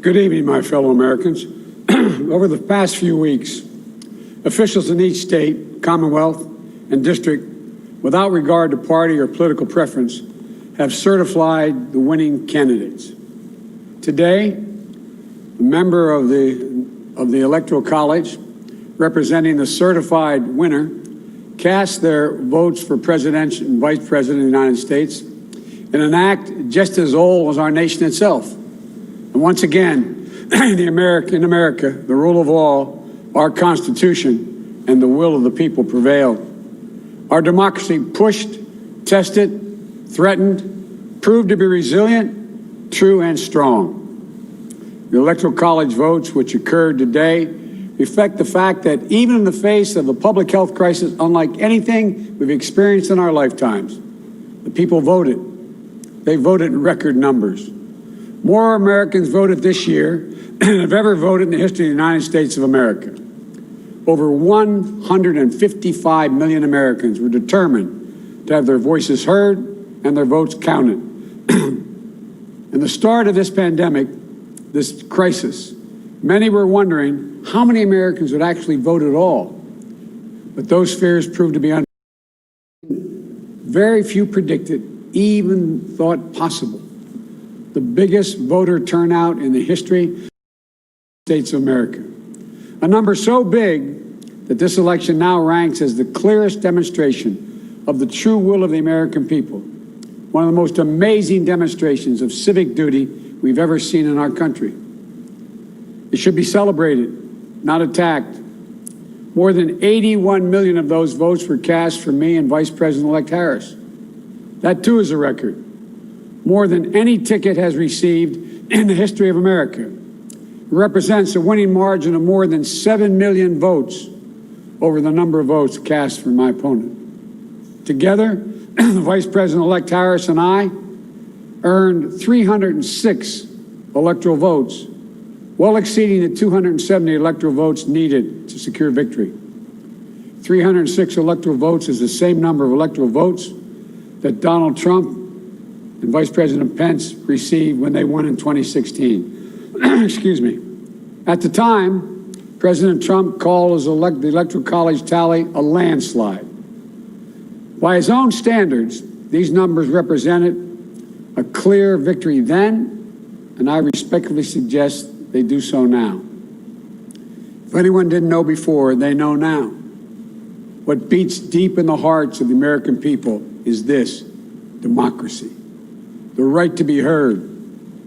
Good evening, my fellow Americans. Over the past few weeks, officials in each state, Commonwealth, and district, without regard to party or political preference, have certified the winning candidates. Today, a member of the Electoral College, representing the certified winner, cast their votes for President and Vice President of the United States in an act just as old as our nation itself. And once again, in America, the rule of law, our Constitution, and the will of the people prevailed. Our democracy pushed, tested, threatened, proved to be resilient, true, and strong. The Electoral College votes, which occurred today, reflect the fact that even in the face of a public health crisis unlike anything we've experienced in our lifetimes, the people voted. They voted in record numbers. More Americans voted this year than have ever voted in the history of the United States of America. Over 155 million Americans were determined to have their voices heard and their votes counted. In the start of this pandemic, this crisis, many were wondering how many Americans would actually vote at all. But those fears proved to be unfounded. Very few predicted, even thought possible, the biggest voter turnout in the history of the States of America. A number so big that this election now ranks as the clearest demonstration of the true will of the American people. One of the most amazing demonstrations of civic duty we've ever seen in our country. It should be celebrated, not attacked. More than 81 million of those votes were cast for me and Vice President-elect Harris. That too is a record. More than any ticket has received in the history of America. It represents a winning margin of more than 7 million votes over the number of votes cast for my opponent. Together, the Vice President-elect Harris and I earned 306 electoral votes, well exceeding the 270 electoral votes needed to secure victory. 306 electoral votes is the same number of electoral votes that Donald Trump and Vice President Pence received when they won in 2016. Excuse me. At the time, President Trump called the Electoral College tally a landslide. By his own standards, these numbers represented a clear victory then, and I respectfully suggest they do so now. If anyone didn't know before, they know now. What beats deep in the hearts of the American people is this: democracy. The right to be heard,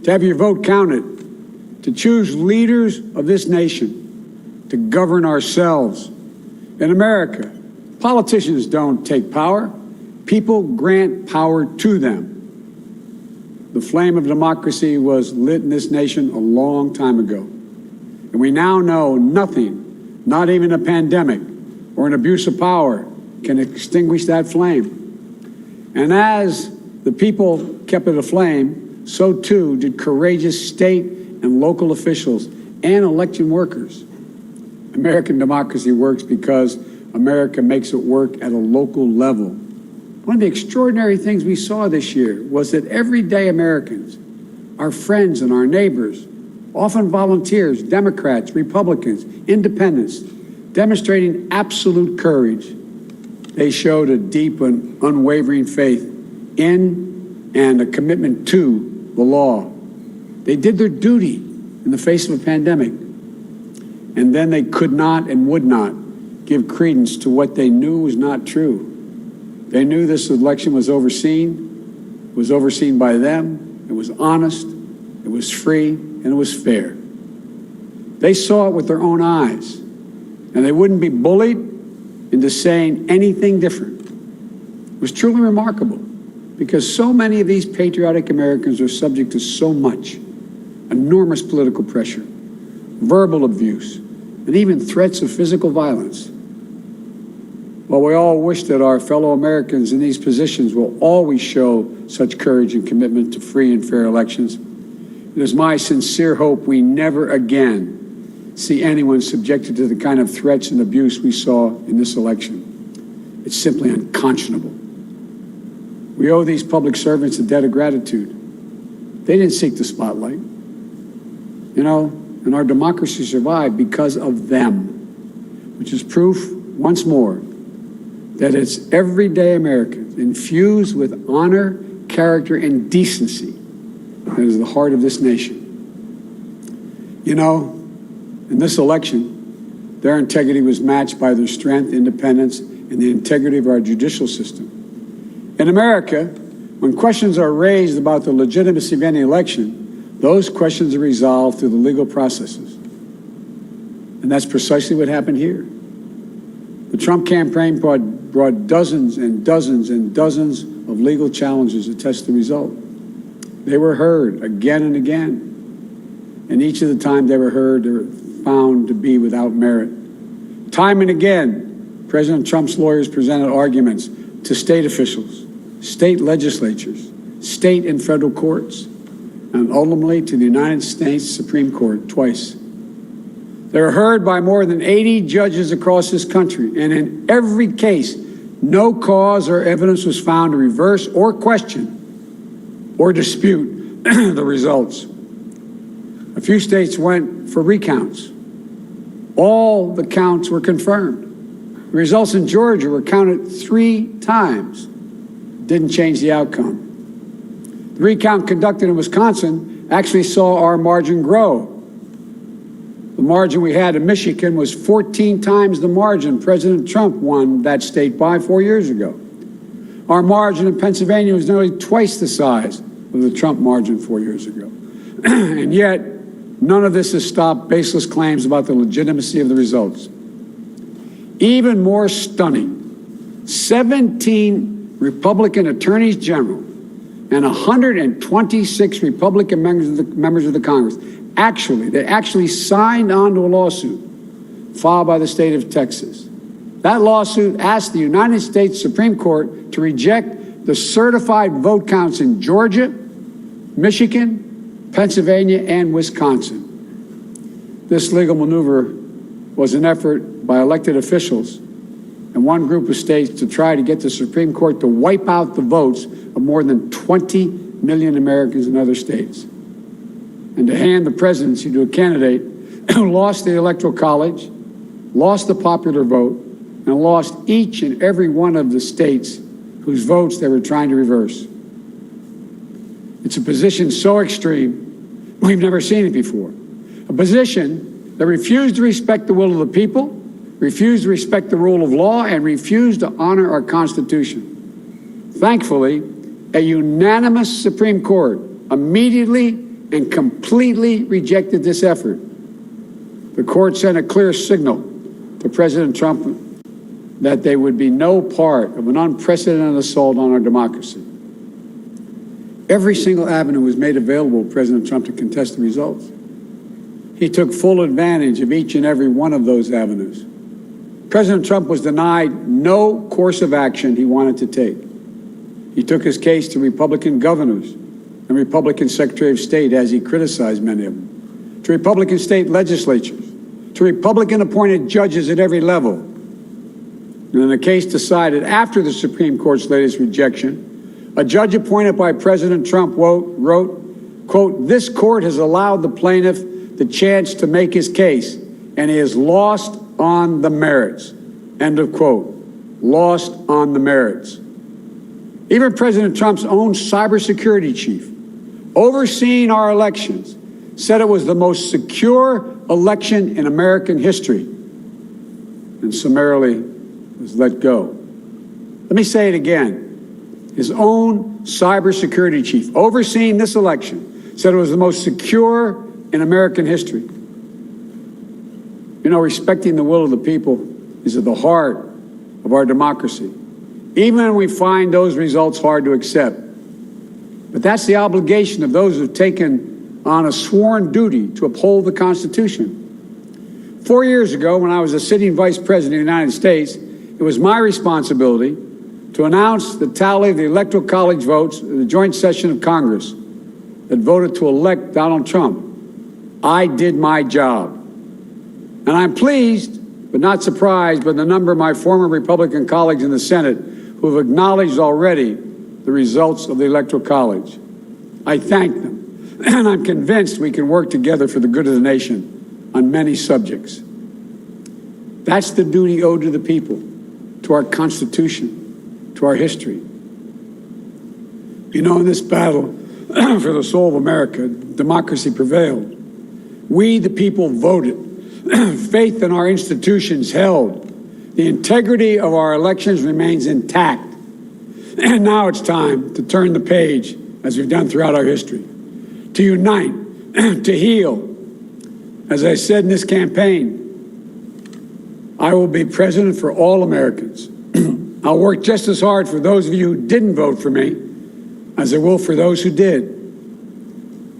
to have your vote counted, to choose leaders of this nation, to govern ourselves. In America, politicians don't take power. People grant power to them. The flame of democracy was lit in this nation a long time ago. And we now know nothing, not even a pandemic or an abuse of power, can extinguish that flame. And as the people kept it aflame, so too did courageous state and local officials and election workers. American democracy works because America makes it work at a local level. One of the extraordinary things we saw this year was that everyday Americans, our friends and our neighbors, often volunteers, Democrats, Republicans, independents, demonstrating absolute courage. They showed a deep and unwavering faith in and a commitment to the law. They did their duty in the face of a pandemic. And then they could not and would not give credence to what they knew was not true. They knew this election was overseen by them, it was honest, it was free, and it was fair. They saw it with their own eyes, and they wouldn't be bullied into saying anything different. It was truly remarkable, because so many of these patriotic Americans are subject to so much, enormous political pressure, verbal abuse, and even threats of physical violence. While we all wish that our fellow Americans in these positions will always show such courage and commitment to free and fair elections, it is my sincere hope we never again see anyone subjected to the kind of threats and abuse we saw in this election. It's simply unconscionable. We owe these public servants a debt of gratitude. They didn't seek the spotlight. and our democracy survived because of them, which is proof, once more, that it's everyday Americans infused with honor, character, and decency that is the heart of this nation. In this election, their integrity was matched by their strength, independence, and the integrity of our judicial system. In America, when questions are raised about the legitimacy of any election, those questions are resolved through the legal processes. And that's precisely what happened here. The Trump campaign brought dozens and dozens and dozens of legal challenges to test the result. They were heard again and again. And each of the time they were heard, they were found to be without merit. Time and again, President Trump's lawyers presented arguments to state officials, state legislatures, state and federal courts, and ultimately to the United States Supreme Court twice. They were heard by more than 80 judges across this country, and in every case, no cause or evidence was found to reverse or question or dispute the results. A few states went for recounts. All the counts were confirmed. The results in Georgia were counted 3 times. Didn't change the outcome. The recount conducted in Wisconsin actually saw our margin grow. The margin we had in Michigan was 14 times the margin President Trump won that state by 4 years ago. Our margin in Pennsylvania was nearly twice the size of the Trump margin 4 years ago. And yet, none of this has stopped baseless claims about the legitimacy of the results. Even more stunning, 17 Republican attorneys general and 126 Republican members of the Congress actually signed on to a lawsuit filed by the state of Texas. That lawsuit asked the United States Supreme Court to reject the certified vote counts in Georgia, Michigan, Pennsylvania, and Wisconsin. This legal maneuver was an effort by elected officials and one group of states to try to get the Supreme Court to wipe out the votes of more than 20 million Americans in other states, and to hand the presidency to a candidate who lost the Electoral College, lost the popular vote, and lost each and every one of the states whose votes they were trying to reverse. It's a position so extreme, we've never seen it before. A position that refused to respect the will of the people, refused to respect the rule of law, and refused to honor our Constitution. Thankfully, a unanimous Supreme Court immediately and completely rejected this effort. The court sent a clear signal to President Trump that there would be no part of an unprecedented assault on our democracy. Every single avenue was made available to President Trump to contest the results. He took full advantage of each and every one of those avenues. President Trump was denied no course of action he wanted to take. He took his case to Republican governors and Republican Secretary of State, as he criticized many of them, to Republican state legislatures, to Republican-appointed judges at every level. And in a case decided after the Supreme Court's latest rejection, a judge appointed by President Trump wrote, quote, "This court has allowed the plaintiff the chance to make his case, and he has lost on the merits," end of quote. Lost on the merits. Even President Trump's own cybersecurity chief, overseeing our elections, said it was the most secure election in American history, and summarily was let go. Let me say it again. His own cybersecurity chief, overseeing this election, said it was the most secure in American history. Respecting the will of the people is at the heart of our democracy, even when we find those results hard to accept. But that's the obligation of those who've taken on a sworn duty to uphold the Constitution. 4 years ago, when I was a sitting vice president of the United States, it was my responsibility to announce the tally of the Electoral College votes in the joint session of Congress that voted to elect Donald Trump. I did my job. And I'm pleased, but not surprised, by the number of my former Republican colleagues in the Senate who have acknowledged already the results of the Electoral College. I thank them. And I'm convinced we can work together for the good of the nation on many subjects. That's the duty owed to the people, to our Constitution, to our history. You know, in this battle for the soul of America, democracy prevailed. We, the people, voted. Faith in our institutions held. The integrity of our elections remains intact. And now it's time to turn the page, as we've done throughout our history, to unite, to heal. As I said in this campaign, I will be president for all Americans. I'll work just as hard for those of you who didn't vote for me as I will for those who did.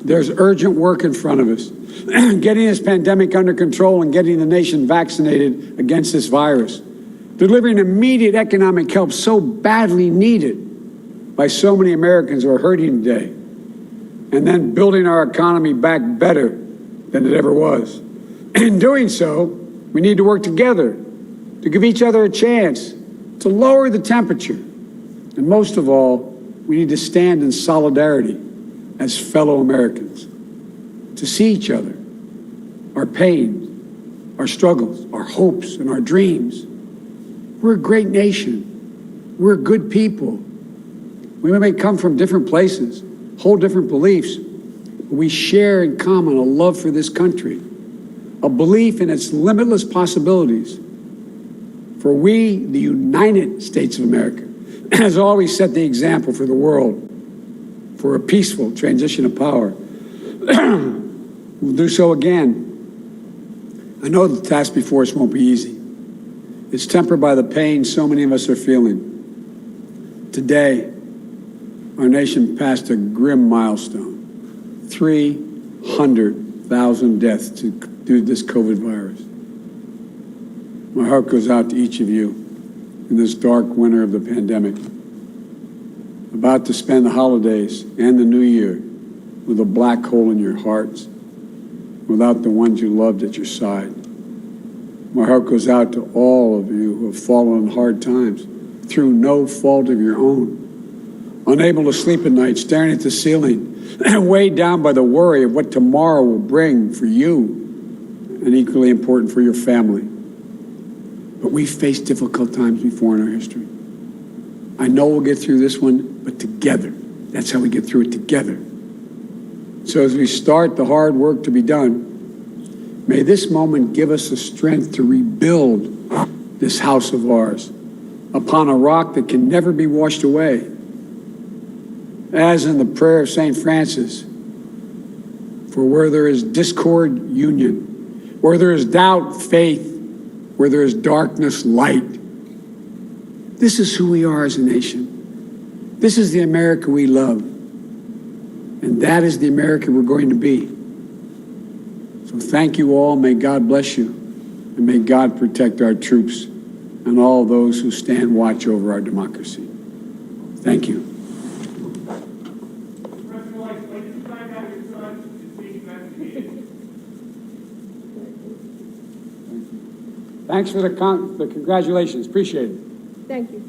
There's urgent work in front of us. Getting this pandemic under control and getting the nation vaccinated against this virus. Delivering immediate economic help so badly needed by so many Americans who are hurting today. And then building our economy back better than it ever was. In doing so, we need to work together to give each other a chance to lower the temperature. And most of all, we need to stand in solidarity as fellow Americans, to see each other, our pains, our struggles, our hopes, and our dreams. We're a great nation. We're good people. We may come from different places, hold different beliefs, but we share in common a love for this country, a belief in its limitless possibilities. For we, the United States of America, has always set the example for the world for a peaceful transition of power. We'll do so again. I know the task before us won't be easy. It's tempered by the pain so many of us are feeling. Today, our nation passed a grim milestone, 300,000 deaths due to this COVID virus. My heart goes out to each of you in this dark winter of the pandemic, about to spend the holidays and the new year with a black hole in your hearts, without the ones you loved at your side. My heart goes out to all of you who have fallen in hard times through no fault of your own, unable to sleep at night, staring at the ceiling, weighed down by the worry of what tomorrow will bring for you, and equally important for your family. But we've faced difficult times before in our history. I know we'll get through this one, but together. That's how we get through it, together. So as we start the hard work to be done, may this moment give us the strength to rebuild this house of ours upon a rock that can never be washed away. As in the prayer of St. Francis, for where there is discord, union, where there is doubt, faith, where there is darkness, light. This is who we are as a nation. This is the America we love. And that is the America we're going to be. So thank you all. May God bless you. And may God protect our troops and all those who stand watch over our democracy. Thank you. Thanks for the congratulations. Appreciate it. Thank you.